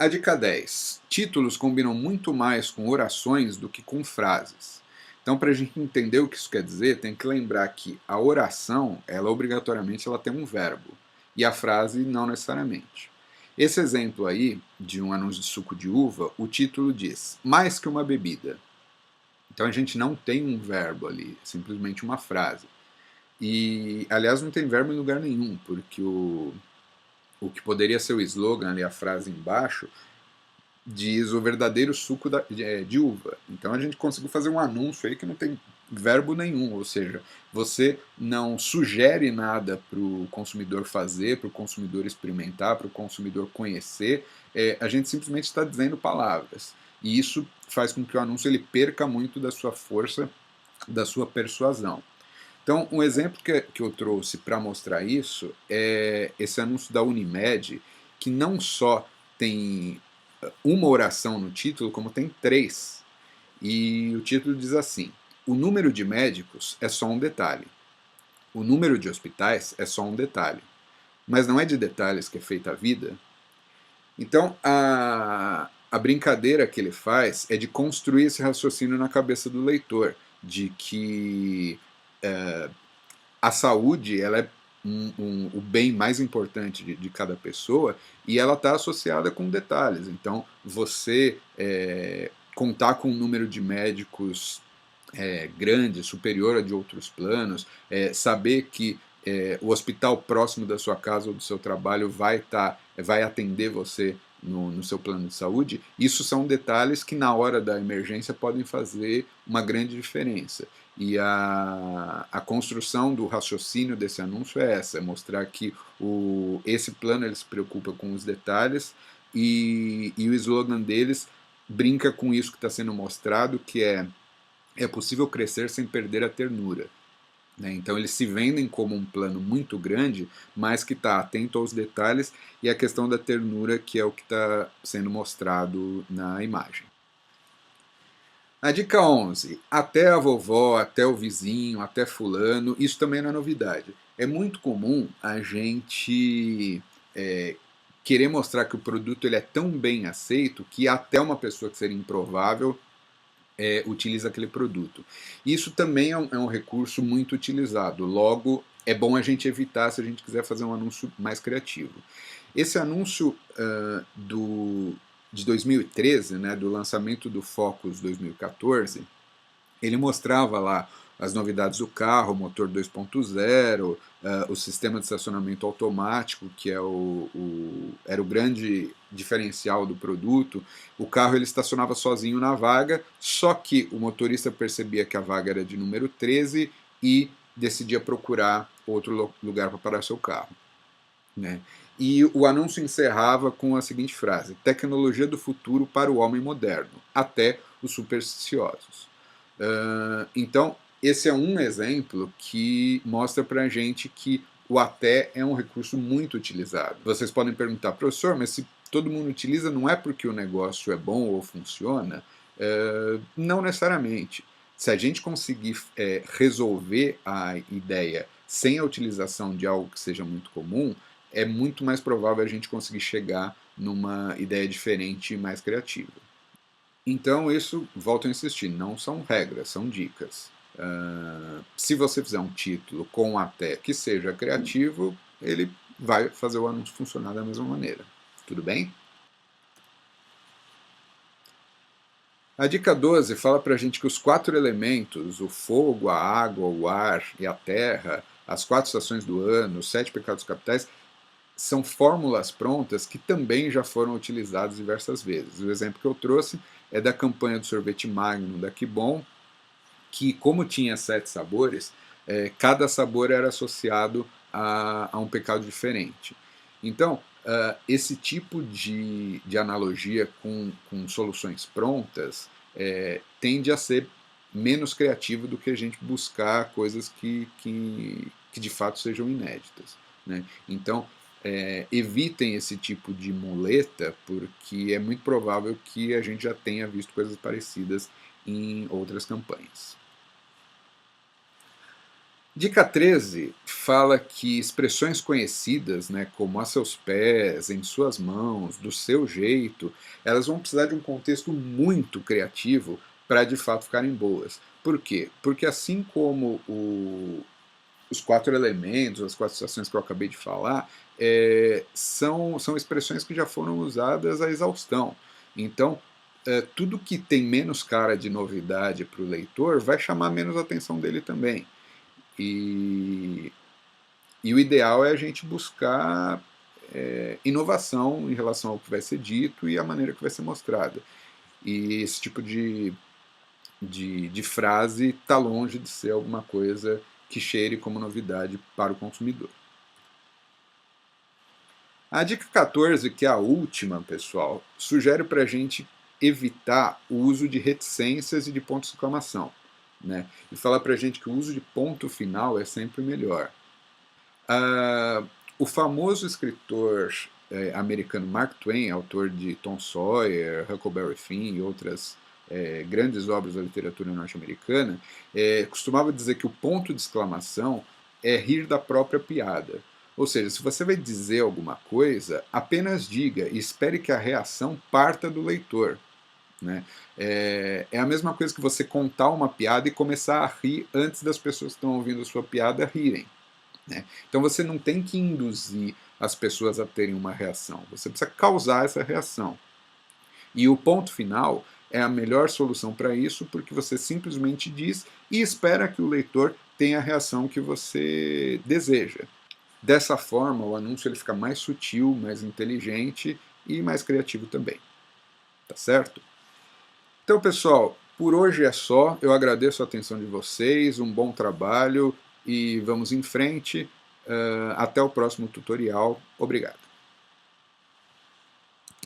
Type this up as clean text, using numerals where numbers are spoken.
A dica 10. Títulos combinam muito mais com orações do que com frases. Então, para a gente entender o que isso quer dizer, tem que lembrar que a oração, ela obrigatoriamente ela tem um verbo, e a frase não necessariamente. Esse exemplo aí, de um anúncio de suco de uva, o título diz, mais que uma bebida. Então a gente não tem um verbo ali, é simplesmente uma frase. E, aliás, não tem verbo em lugar nenhum, porque o que poderia ser o slogan ali, a frase embaixo, diz o verdadeiro suco de uva. Então a gente conseguiu fazer um anúncio aí que não tem verbo nenhum, ou seja, você não sugere nada para o consumidor fazer, para o consumidor experimentar, para o consumidor conhecer, a gente simplesmente está dizendo palavras. E isso faz com que o anúncio ele perca muito da sua força, da sua persuasão. Então, um exemplo que eu trouxe para mostrar isso é esse anúncio da Unimed, que não só tem uma oração no título, como tem três. E o título diz assim: o número de médicos é só um detalhe. O número de hospitais é só um detalhe. Mas não é de detalhes que é feita a vida? Então, a brincadeira que ele faz é de construir esse raciocínio na cabeça do leitor, de que a saúde ela é o bem mais importante de cada pessoa e ela está associada com detalhes. Então, você contar com um número de médicos grande, superior a de outros planos, saber que o hospital próximo da sua casa ou do seu trabalho vai atender você no seu plano de saúde, isso são detalhes que na hora da emergência podem fazer uma grande diferença. E a construção do raciocínio desse anúncio é essa, é mostrar que esse plano ele se preocupa com os detalhes e o slogan deles brinca com isso que está sendo mostrado, que é possível crescer sem perder a ternura. Né? Então eles se vendem como um plano muito grande, mas que está atento aos detalhes e a questão da ternura, que é o que está sendo mostrado na imagem. A dica 11. Até a vovó, até o vizinho, até fulano, isso também não é novidade. É muito comum a gente querer mostrar que o produto ele é tão bem aceito que até uma pessoa que seria improvável utiliza aquele produto. Isso também é um recurso muito utilizado, logo é bom a gente evitar se a gente quiser fazer um anúncio mais criativo. Esse anúncio de 2013, né, do lançamento do Focus 2014, ele mostrava lá as novidades do carro, motor 2.0, o sistema de estacionamento automático, que era o grande diferencial do produto. O carro ele estacionava sozinho na vaga, só que o motorista percebia que a vaga era de número 13 e decidia procurar outro lugar para parar seu carro. Né? E o anúncio encerrava com a seguinte frase: tecnologia do futuro para o homem moderno, até os supersticiosos. Então, esse é um exemplo que mostra para a gente que o até é um recurso muito utilizado. Vocês podem perguntar, professor, mas se todo mundo utiliza, não é porque o negócio é bom ou funciona? Não necessariamente. Se a gente conseguir resolver a ideia sem a utilização de algo que seja muito comum, é muito mais provável a gente conseguir chegar numa ideia diferente e mais criativa. Então, isso, volto a insistir, não são regras, são dicas. Se você fizer um título com até que seja criativo, ele vai fazer o anúncio funcionar da mesma maneira. Tudo bem? A dica 12 fala para a gente que os 4 elementos, o fogo, a água, o ar e a terra, as 4 estações do ano, os 7 pecados capitais, são fórmulas prontas que também já foram utilizadas diversas vezes. O exemplo que eu trouxe é da campanha do sorvete Magnum da Que Bom, que como tinha 7 sabores, cada sabor era associado a um pecado diferente. Então, esse tipo de analogia com soluções prontas tende a ser menos criativo do que a gente buscar coisas que de fato sejam inéditas. Né? Então, evitem esse tipo de muleta, porque é muito provável que a gente já tenha visto coisas parecidas em outras campanhas. Dica 13 fala que expressões conhecidas, né, como a seus pés, em suas mãos, do seu jeito, elas vão precisar de um contexto muito criativo para de fato ficarem boas. Por quê? Porque assim como os quatro elementos, as quatro estações que eu acabei de falar, são expressões que já foram usadas à exaustão. Então, tudo que tem menos cara de novidade para o leitor vai chamar menos a atenção dele também. E, e o ideal é a gente buscar inovação em relação ao que vai ser dito e a maneira que vai ser mostrada. E esse tipo de frase está longe de ser alguma coisa que cheire como novidade para o consumidor. A dica 14, que é a última, pessoal, sugere para a gente evitar o uso de reticências e de pontos de exclamação, né? E fala para a gente que o uso de ponto final é sempre melhor. O famoso escritor americano Mark Twain, autor de Tom Sawyer, Huckleberry Finn e outras grandes obras da literatura norte-americana, costumava dizer que o ponto de exclamação é rir da própria piada. Ou seja, se você vai dizer alguma coisa, apenas diga e espere que a reação parta do leitor. Né? É a mesma coisa que você contar uma piada e começar a rir antes das pessoas que estão ouvindo a sua piada rirem. Né? Então você não tem que induzir as pessoas a terem uma reação, você precisa causar essa reação. E o ponto final é a melhor solução para isso, porque você simplesmente diz e espera que o leitor tenha a reação que você deseja. Dessa forma, o anúncio ele fica mais sutil, mais inteligente e mais criativo também. Tá certo? Então, pessoal, por hoje é só. Eu agradeço a atenção de vocês, um bom trabalho e vamos em frente. Até o próximo tutorial. Obrigado.